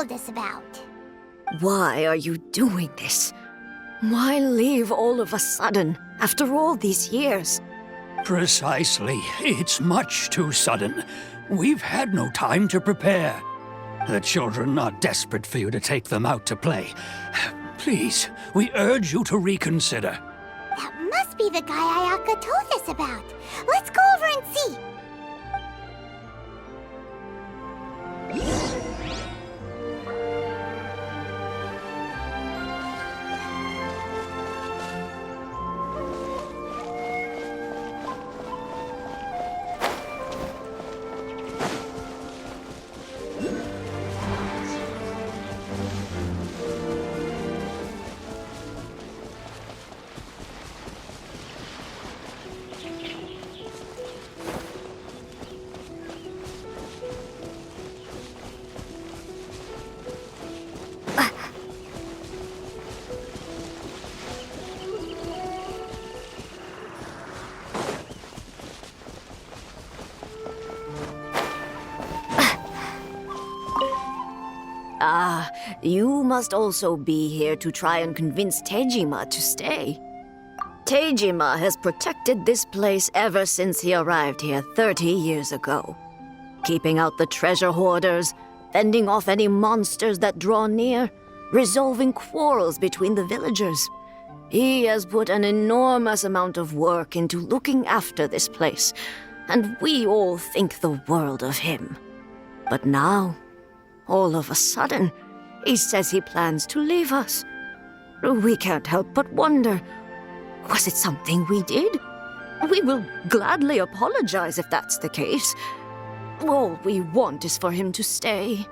told us about. Why are you doing this? Why leave all of a sudden, after all these years? Precisely. It's much too sudden. We've had no time to prepare. The children are desperate for you to take them out to play. Please, we urge you to reconsider. That must be the guy Ayaka told us about. Let's go over and see. You must also be here to try and convince Tejima to stay. Tejima has protected this place ever since he arrived here 30 years ago. Keeping out the treasure hoarders, fending off any monsters that draw near, resolving quarrels between the villagers. He has put an enormous amount of work into looking after this place, and we all think the world of him. But now, all of a sudden, he says he plans to leave us. We can't help but wonder, was it something we did? We will gladly apologize if that's the case. All we want is for him to stay.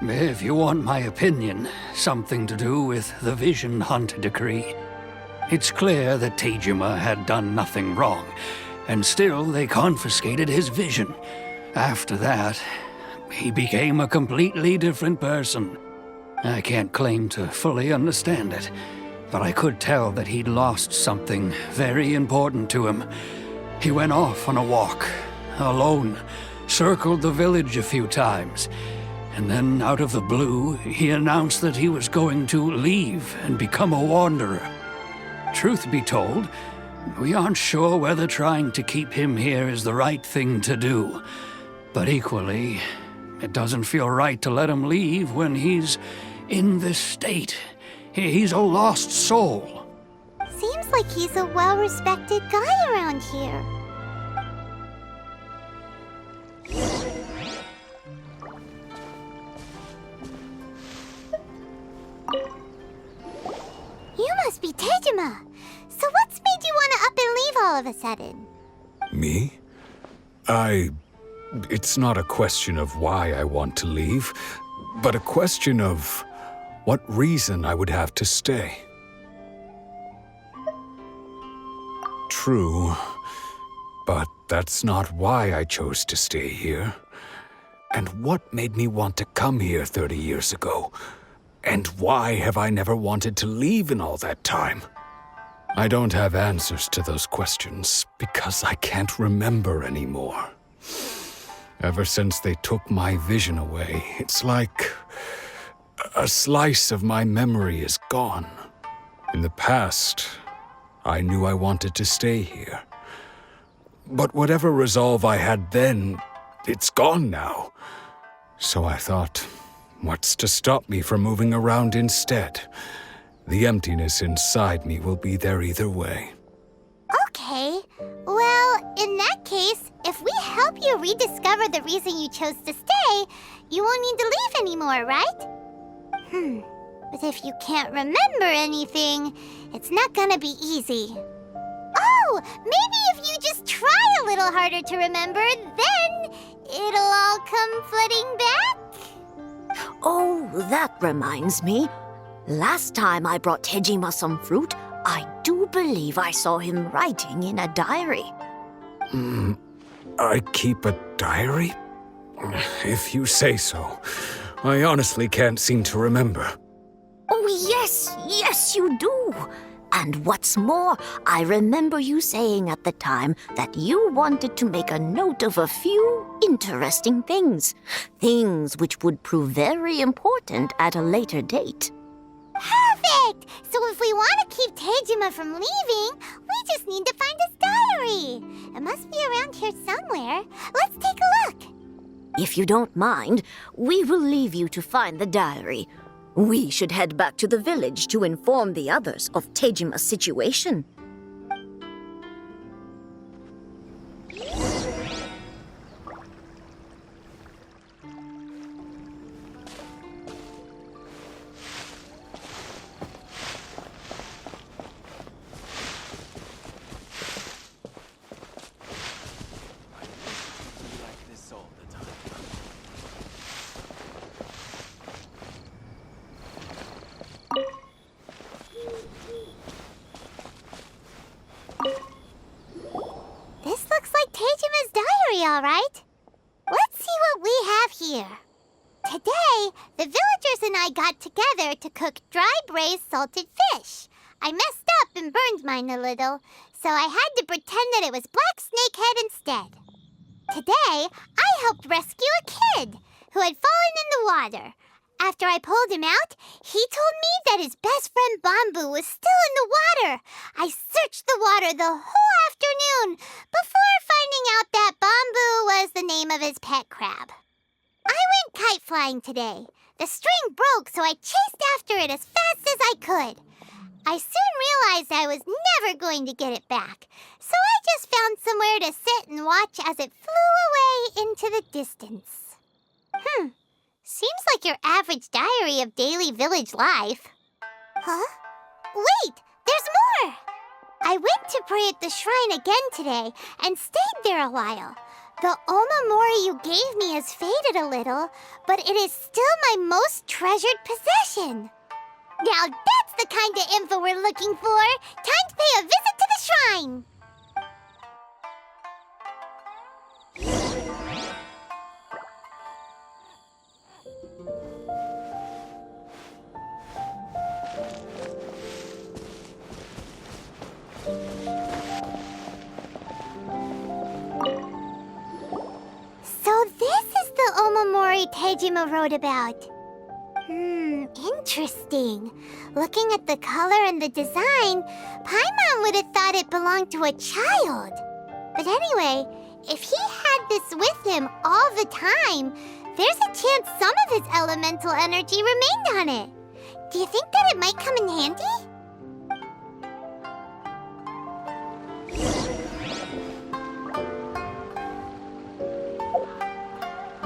If you want my opinion, something to do with the Vision Hunt decree. It's clear that Tejima had done nothing wrong, and still they confiscated his vision. After that, he became a completely different person. I can't claim to fully understand it, but I could tell that he'd lost something very important to him. He went off on a walk, alone, circled the village a few times, and then out of the blue, he announced that he was going to leave and become a wanderer. Truth be told, we aren't sure whether trying to keep him here is the right thing to do. But equally, it doesn't feel right to let him leave when he's in this state. He's a lost soul. Seems like he's a well-respected guy around here. You must be Tejima. So what's made you want to up and leave all of a sudden? Me? It's not a question of why I want to leave, but a question of what reason I would have to stay. True, but that's not why I chose to stay here. And what made me want to come here 30 years ago? And why have I never wanted to leave in all that time? I don't have answers to those questions because I can't remember anymore. Ever since they took my vision away, it's like a slice of my memory is gone. In the past, I knew I wanted to stay here. But whatever resolve I had then, it's gone now. So I thought, what's to stop me from moving around instead? The emptiness inside me will be there either way. Okay. Well, in that case, if we help you rediscover the reason you chose to stay, you won't need to leave anymore, right? But if you can't remember anything, it's not gonna be easy. Oh, maybe if you just try a little harder to remember, then it'll all come flooding back. Oh, that reminds me. Last time I brought Tejima some fruit, I do believe I saw him writing in a diary. I keep a diary? If you say so. I honestly can't seem to remember. Oh, yes, you do. And what's more, I remember you saying at the time that you wanted to make a note of a few interesting things. Things which would prove very important at a later date. Perfect! So if we want to keep Tejima from leaving, we just need to find his diary. It must be around here somewhere. Let's take a look. If you don't mind, we will leave you to find the diary. We should head back to the village to inform the others of Tejima's situation. This looks like Tejima's diary, all right. Let's see what we have here. Today, the villagers and I got together to cook dry braised salted fish. I messed up and burned mine a little, so I had to pretend that it was black snakehead instead. Today, I helped rescue a kid who had fallen in the water. After I pulled him out, he told me that his best friend Bamboo was still in the water. I searched the water the whole afternoon before finding out that Bamboo was the name of his pet crab. I went kite flying today. The string broke, so I chased after it as fast as I could. I soon realized I was never going to get it back, so I just found somewhere to sit and watch as it flew away into the distance. Seems like your average diary of daily village life. Huh? Wait, there's more! I went to pray at the shrine again today and stayed there a while. The omamori you gave me has faded a little, but it is still my most treasured possession. Now that's the kind of info we're looking for. Time to pay a visit to the shrine. So this is the omamori Tejima wrote about. Interesting. Looking at the color and the design, Paimon would have thought it belonged to a child. But anyway, if he had this with him all the time, there's a chance some of his elemental energy remained on it. Do you think that it might come in handy?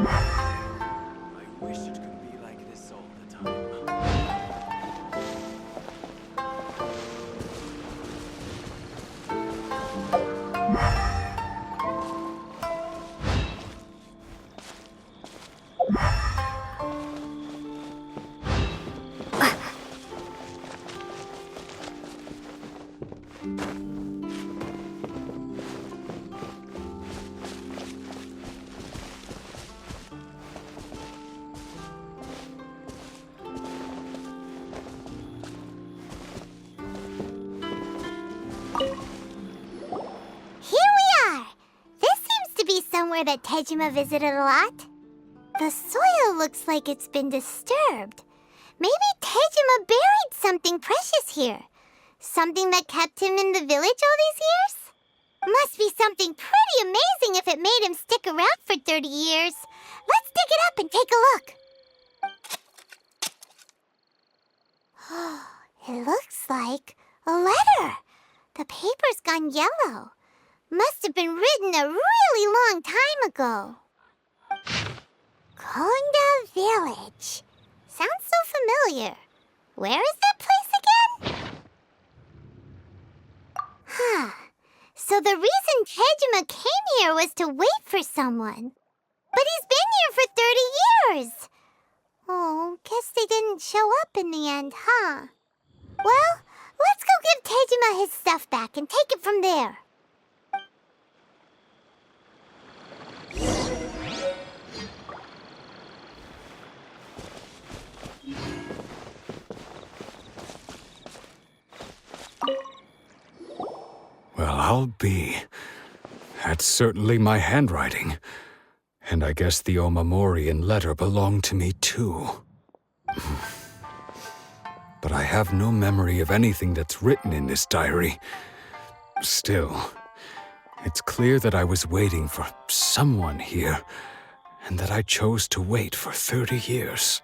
I wish it could be like this all the time. Somewhere that Tejima visited a lot. The soil looks like it's been disturbed. Maybe Tejima buried something precious here. Something that kept him in the village all these years? Must be something pretty amazing if it made him stick around for 30 years. Let's dig it up and take a look. It looks like a letter. The paper's gone yellow. Must have been written a really long time ago. Konda Village. Sounds so familiar. Where is that place again? So the reason Tejima came here was to wait for someone. But he's been here for 30 years. Oh, guess they didn't show up in the end, huh? Well, let's go give Tejima his stuff back and take it from there. I'll be. That's certainly my handwriting. And I guess the Omamorian letter belonged to me too. But I have no memory of anything that's written in this diary. Still, it's clear that I was waiting for someone here, and that I chose to wait for 30 years.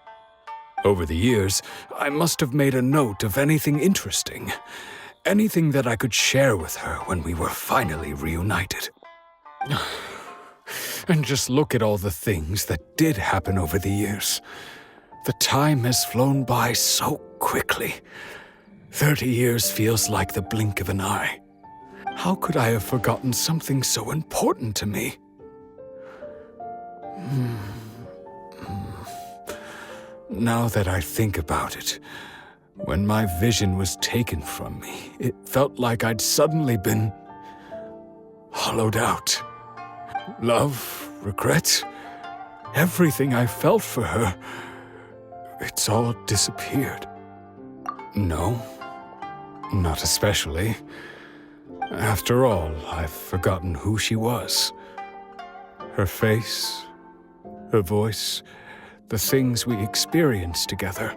Over the years, I must have made a note of anything interesting, anything that I could share with her when we were finally reunited. And just look at all the things that did happen over the years. The time has flown by so quickly. 30 years feels like the blink of an eye. How could I have forgotten something so important to me? Now that I think about it, when my vision was taken from me, it felt like I'd suddenly been hollowed out. Love, regret, everything I felt for her, it's all disappeared. No, not especially. After all, I've forgotten who she was. Her face, her voice, the things we experienced together.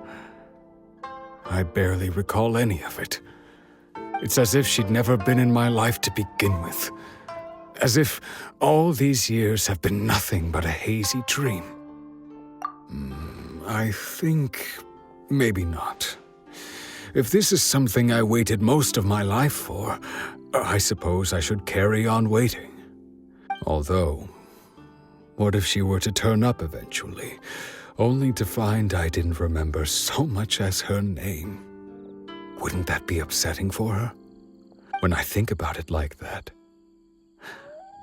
I barely recall any of it. It's as if she'd never been in my life to begin with. As if all these years have been nothing but a hazy dream. I think maybe not. If this is something I waited most of my life for, I suppose I should carry on waiting. Although, what if she were to turn up eventually, only to find I didn't remember so much as her name? Wouldn't that be upsetting for her? When I think about it like that,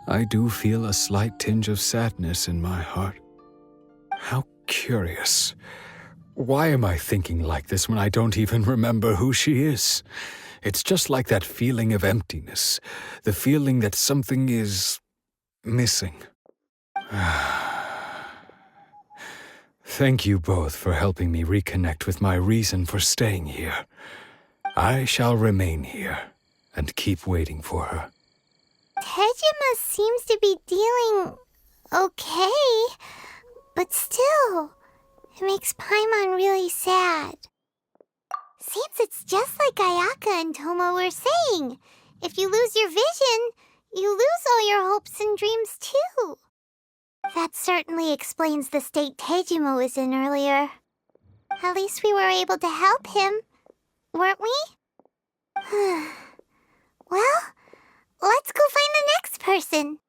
I do feel a slight tinge of sadness in my heart. How curious. Why am I thinking like this when I don't even remember who she is? It's just like that feeling of emptiness, the feeling that something is missing. Thank you both for helping me reconnect with my reason for staying here. I shall remain here and keep waiting for her. Tejima seems to be dealing okay, but still, it makes Paimon really sad. Seems it's just like Ayaka and Tomo were saying. If you lose your vision, you lose all your hopes and dreams too. That certainly explains the state Tejima was in earlier. At least we were able to help him, weren't we? Well, let's go find the next person.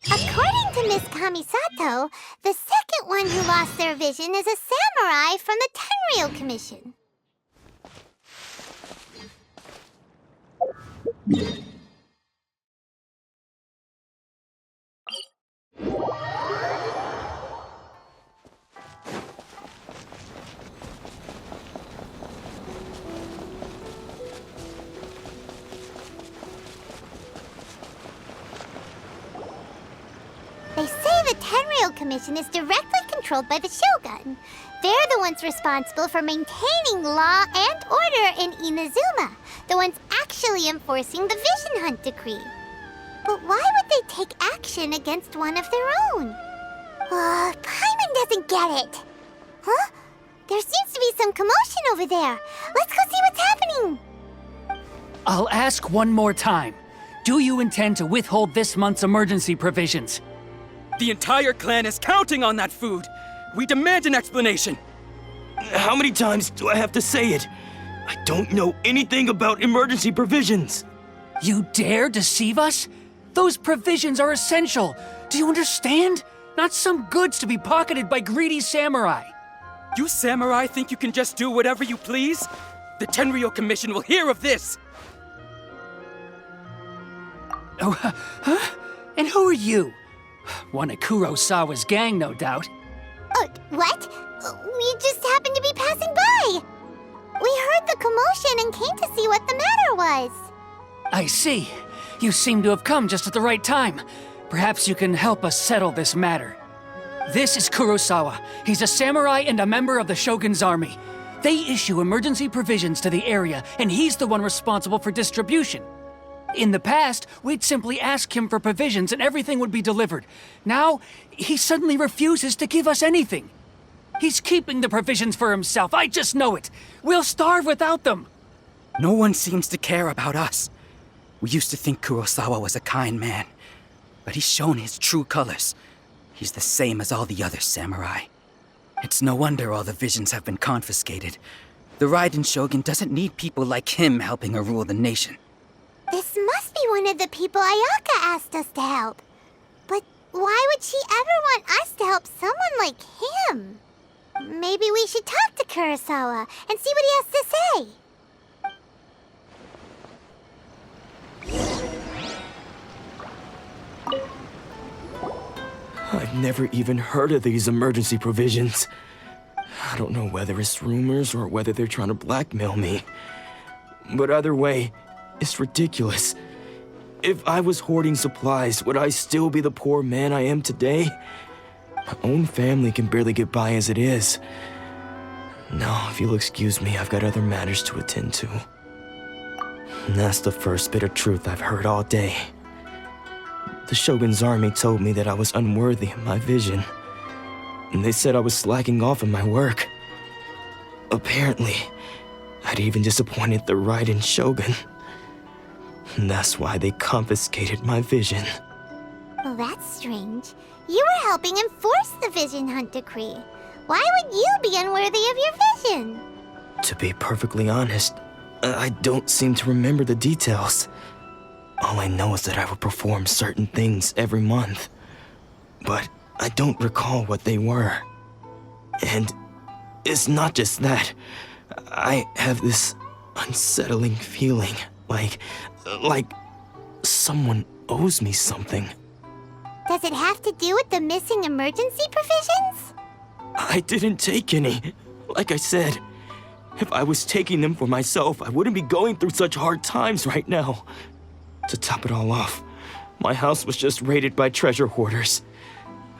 According to Miss Kamisato, the second one who lost their vision is a samurai from the Tenryou Commission. They say the Tenryou Commission is directly controlled by the Shogun. They're the ones responsible for maintaining law and order in Inazuma, the ones actually enforcing the Vision Hunt decree. But why would they take action against one of their own? Paimon doesn't get it. Huh? There seems to be some commotion over there. Let's go see what's happening. I'll ask one more time. Do you intend to withhold this month's emergency provisions? The entire clan is counting on that food! We demand an explanation! How many times do I have to say it? I don't know anything about emergency provisions. You dare deceive us? Those provisions are essential. Do you understand? Not some goods to be pocketed by greedy samurai. You samurai think you can just do whatever you please? The Tenryou Commission will hear of this! Oh, huh? And who are you? One of Kurosawa's gang, no doubt. What? We just happened to be passing by. We heard the commotion and came to see what the matter was. I see. You seem to have come just at the right time. Perhaps you can help us settle this matter. This is Kurosawa. He's a samurai and a member of the Shogun's army. They issue emergency provisions to the area, and he's the one responsible for distribution. In the past, we'd simply ask him for provisions and everything would be delivered. Now, he suddenly refuses to give us anything. He's keeping the provisions for himself, I just know it. We'll starve without them. No one seems to care about us. We used to think Kurosawa was a kind man, but he's shown his true colors. He's the same as all the other samurai. It's no wonder all the visions have been confiscated. The Raiden Shogun doesn't need people like him helping her rule the nation. This must be one of the people Ayaka asked us to help. But why would she ever want us to help someone like him? Maybe we should talk to Kurosawa and see what he has to say. I've never even heard of these emergency provisions. I don't know whether it's rumors or whether they're trying to blackmail me. But either way, it's ridiculous. If I was hoarding supplies, would I still be the poor man I am today? My own family can barely get by as it is. No, if you'll excuse me, I've got other matters to attend to. And that's the first bit of truth I've heard all day. The Shogun's army told me that I was unworthy of my vision. And they said I was slacking off in my work. Apparently, I'd even disappointed the Raiden Shogun. And that's why they confiscated my vision. Well, that's strange. You were helping enforce the Vision Hunt Decree. Why would you be unworthy of your vision? To be perfectly honest, I don't seem to remember the details. All I know is that I would perform certain things every month. But I don't recall what they were. And it's not just that. I have this unsettling feeling, like someone owes me something. Does it have to do with the missing emergency provisions? I didn't take any. Like I said, if I was taking them for myself, I wouldn't be going through such hard times right now. To top it all off, my house was just raided by treasure hoarders,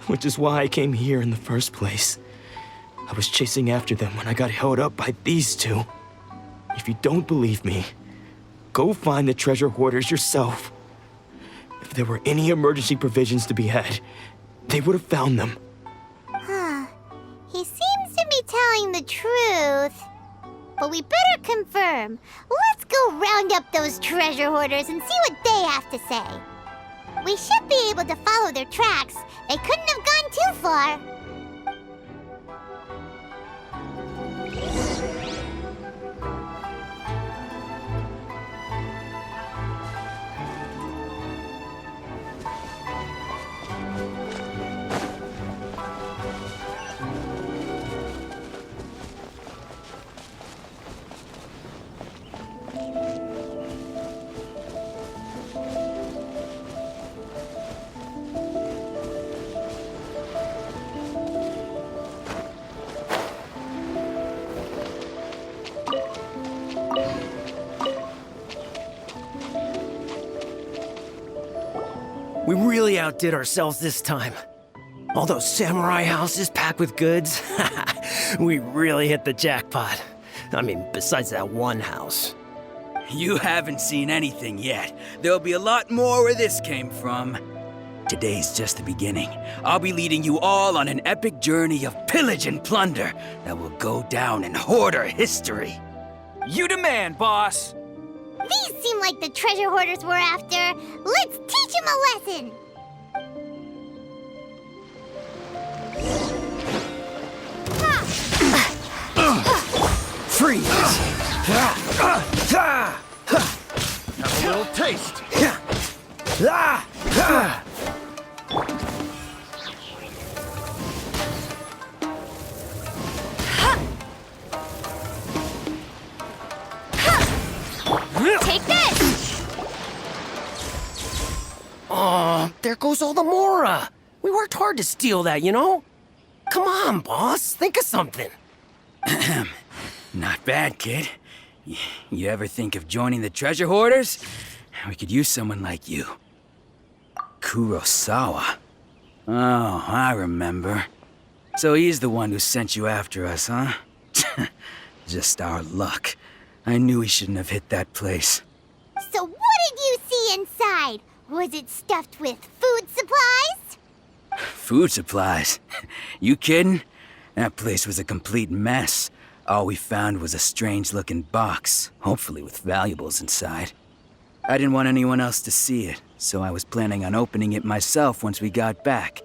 which is why I came here in the first place. I was chasing after them when I got held up by these two. If you don't believe me, go find the treasure hoarders yourself. If there were any emergency provisions to be had, they would have found them. Huh. He seems to be telling the truth. But we better confirm. Let's go round up those treasure hoarders and see what they have to say. We should be able to follow their tracks. They couldn't have gone too far. We really outdid ourselves this time. All those samurai houses packed with goods. We really hit the jackpot. I mean, besides that one house. You haven't seen anything yet. There'll be a lot more where this came from. Today's just the beginning. I'll be leading you all on an epic journey of pillage and plunder that will go down in hoarder history. You demand, boss. These seem like the treasure hoarders we're after. Let's teach them a lesson. Freeze! Have a little taste. Take this! Oh, there goes all the Mora. We worked hard to steal that, you know? Come on, boss. Think of something. Not bad, kid. You ever think of joining the treasure hoarders? We could use someone like you. Kurosawa. Oh, I remember. So he's the one who sent you after us, huh? Just our luck. I knew he shouldn't have hit that place. So what did you see inside? Was it stuffed with food supplies? Food supplies? You kidding? That place was a complete mess. All we found was a strange-looking box, hopefully with valuables inside. I didn't want anyone else to see it, so I was planning on opening it myself once we got back.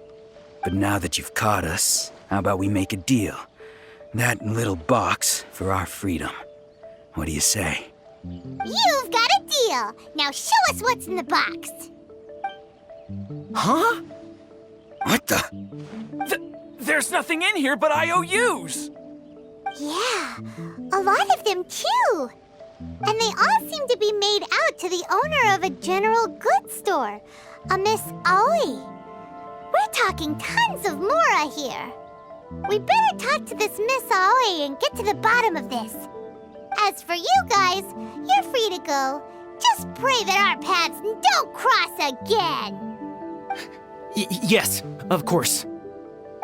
But now that you've caught us, how about we make a deal? That little box for our freedom. What do you say? You've got a deal. Now show us what's in the box. Huh? What the? There's nothing in here but IOUs! Yeah, a lot of them too. And they all seem to be made out to the owner of a general goods store, a Miss Aoi. We're talking tons of Mora here. We better talk to this Miss Aoi and get to the bottom of this. As for you guys, you're free to go. Just pray that our paths don't cross again. Yes, of course.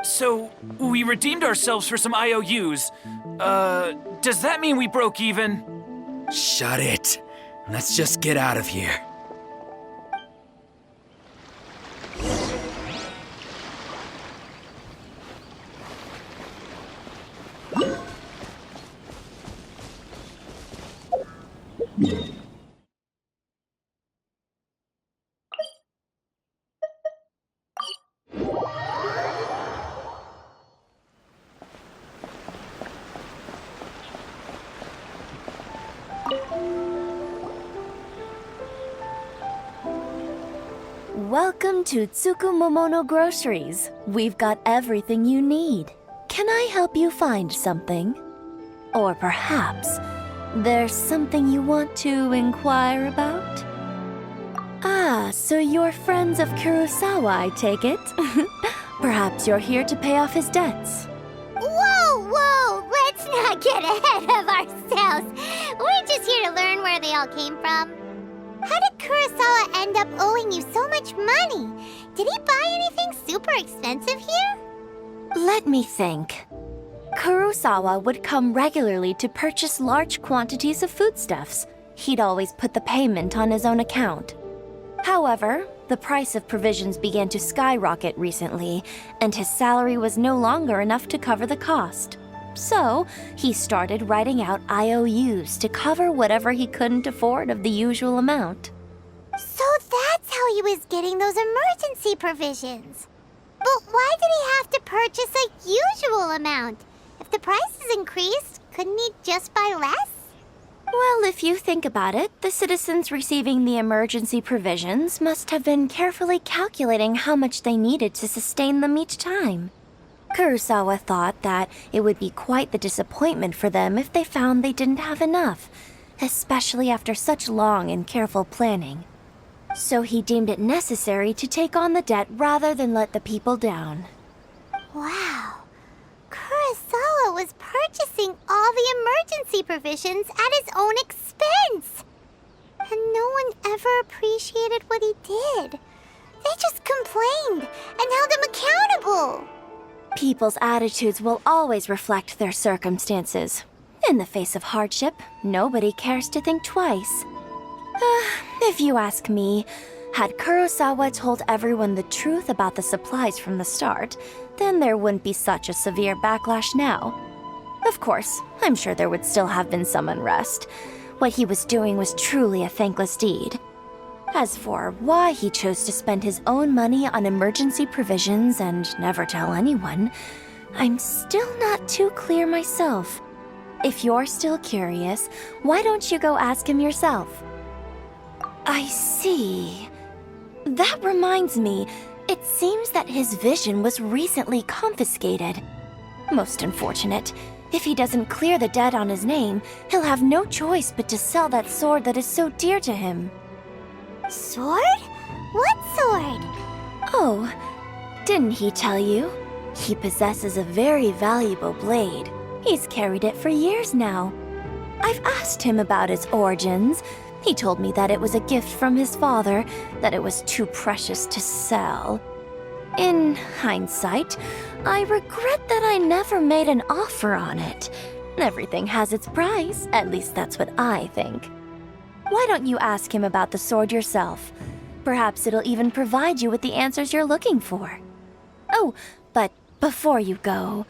So, we redeemed ourselves for some IOUs. Does that mean we broke even? Shut it. Let's just get out of here. Welcome to Tsukumomono Groceries. We've got everything you need. Can I help you find something? Or perhaps there's something you want to inquire about? Ah, so you're friends of Kurosawa, I take it? Perhaps you're here to pay off his debts. Whoa! Let's not get ahead of ourselves. We're just here to learn where they all came from. How did Kurosawa end up owing you so much money? Did he buy anything super expensive here? Let me think. Kurosawa would come regularly to purchase large quantities of foodstuffs. He'd always put the payment on his own account. However, the price of provisions began to skyrocket recently, and his salary was no longer enough to cover the cost. So, he started writing out IOUs to cover whatever he couldn't afford of the usual amount. So that's how he was getting those emergency provisions. But why did he have to purchase a usual amount? If the prices increased, couldn't he just buy less? Well, if you think about it, the citizens receiving the emergency provisions must have been carefully calculating how much they needed to sustain them each time. Kurosawa thought that it would be quite the disappointment for them if they found they didn't have enough, especially after such long and careful planning. So he deemed it necessary to take on the debt rather than let the people down. Wow. Kurosawa was purchasing all the emergency provisions at his own expense. And no one ever appreciated what he did. They just complained and held him accountable. People's attitudes will always reflect their circumstances. In the face of hardship, nobody cares to think twice. If you ask me, had Kurosawa told everyone the truth about the supplies from the start, then there wouldn't be such a severe backlash now. Of course, I'm sure there would still have been some unrest. What he was doing was truly a thankless deed. As for why he chose to spend his own money on emergency provisions and never tell anyone, I'm still not too clear myself. If you're still curious, why don't you go ask him yourself? I see. That reminds me, it seems that his vision was recently confiscated. Most unfortunate. If he doesn't clear the debt on his name, he'll have no choice but to sell that sword that is so dear to him. Sword? What sword? Oh, didn't he tell you? He possesses a very valuable blade. He's carried it for years now. I've asked him about its origins. He told me that it was a gift from his father, that it was too precious to sell. In hindsight, I regret that I never made an offer on it. Everything has its price, at least that's what I think. Why don't you ask him about the sword yourself? Perhaps it'll even provide you with the answers you're looking for. Oh, but before you go,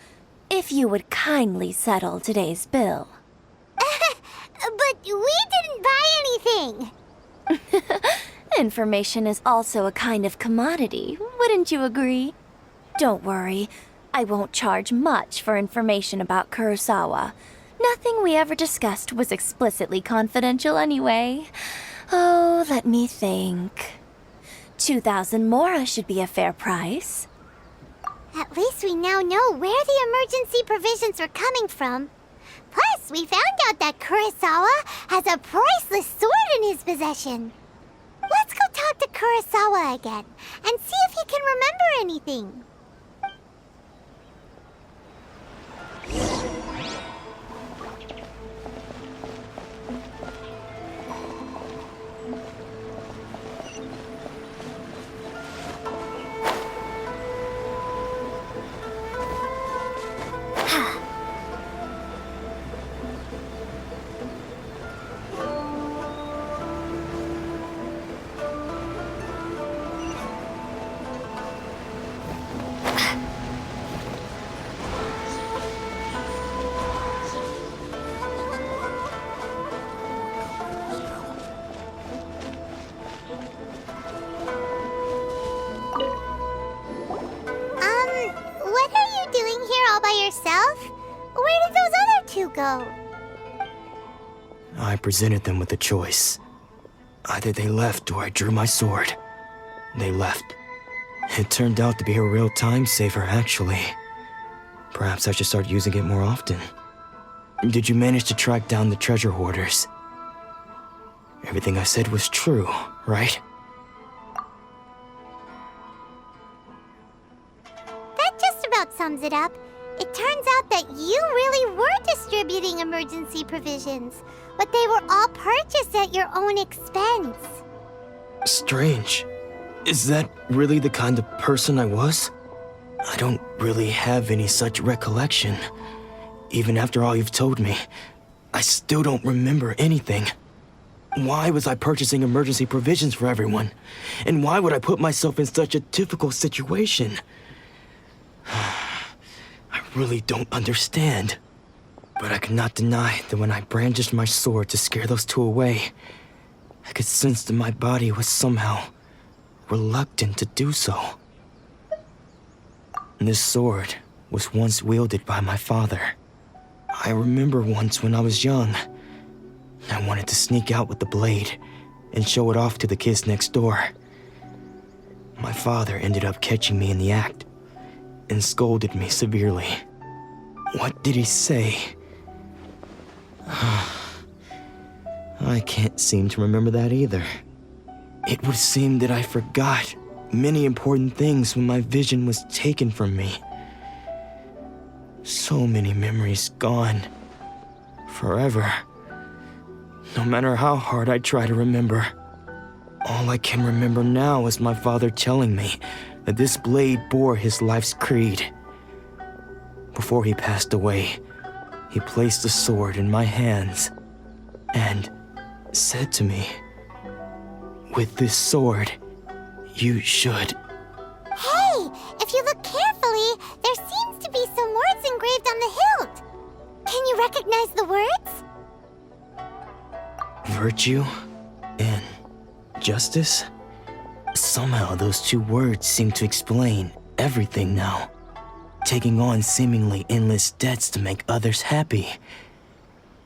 if you would kindly settle today's bill. But we didn't buy anything! Information is also a kind of commodity, wouldn't you agree? Don't worry, I won't charge much for information about Kurosawa. Nothing we ever discussed was explicitly confidential anyway. Oh, let me think. 2,000 mora should be a fair price. At least we now know where the emergency provisions are coming from. Plus, we found out that Kurosawa has a priceless sword in his possession. Let's go talk to Kurosawa again and see if he can remember anything. What are you doing here all by yourself? Where did those other two go? I presented them with a choice. Either they left or I drew my sword. They left. It turned out to be a real time saver, actually. Perhaps I should start using it more often. Did you manage to track down the treasure hoarders? Everything I said was true, right? That just about sums it up. It turns out that you really were distributing emergency provisions, but they were all purchased at your own expense. Strange. Is that really the kind of person I was? I don't really have any such recollection. Even after all you've told me, I still don't remember anything. Why was I purchasing emergency provisions for everyone? And why would I put myself in such a difficult situation? I really don't understand. But I cannot deny that when I brandished my sword to scare those two away, I could sense that my body was somehow reluctant to do so. This sword was once wielded by my father. I remember once when I was young, I wanted to sneak out with the blade and show it off to the kids next door. My father ended up catching me in the act and scolded me severely. What did he say? I can't seem to remember that either. It would seem that I forgot many important things when my vision was taken from me. So many memories gone. Forever. No matter how hard I try to remember. All I can remember now is my father telling me that this blade bore his life's creed. Before he passed away, he placed the sword in my hands and said to me, "With this sword, you should..." Hey, if you look carefully, there seems to be some words engraved on the hilt. Can you recognize the words? Virtue and justice? Somehow those two words seem to explain everything now. Taking on seemingly endless debts to make others happy.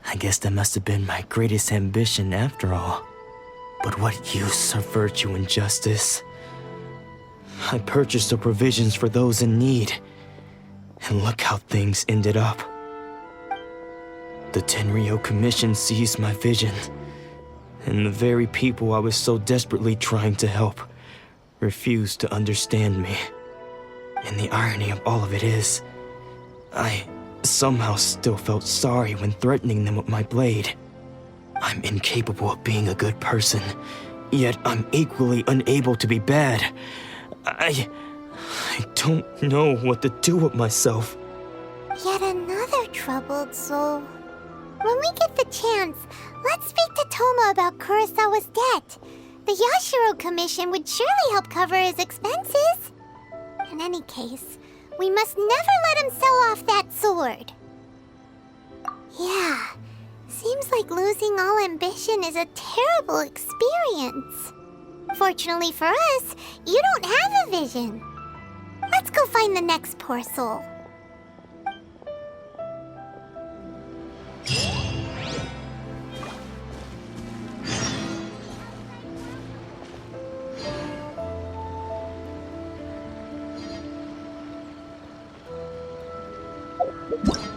I guess that must have been my greatest ambition after all. But what use are virtue and justice? I purchased the provisions for those in need. And look how things ended up. The Tenryo Commission seized my vision. And the very people I was so desperately trying to help refused to understand me. And the irony of all of it is, I somehow still felt sorry when threatening them with my blade. I'm incapable of being a good person, yet I'm equally unable to be bad. I don't know what to do with myself. Yet another troubled soul. When we get the chance, let's speak to Toma about Kurosawa's debt. The Yashiro Commission would surely help cover his expenses. In any case, we must never let him sell off that sword. Yeah, seems like losing all ambition is a terrible experience. Fortunately for us, you don't have a vision. Let's go find the next poor soul. What?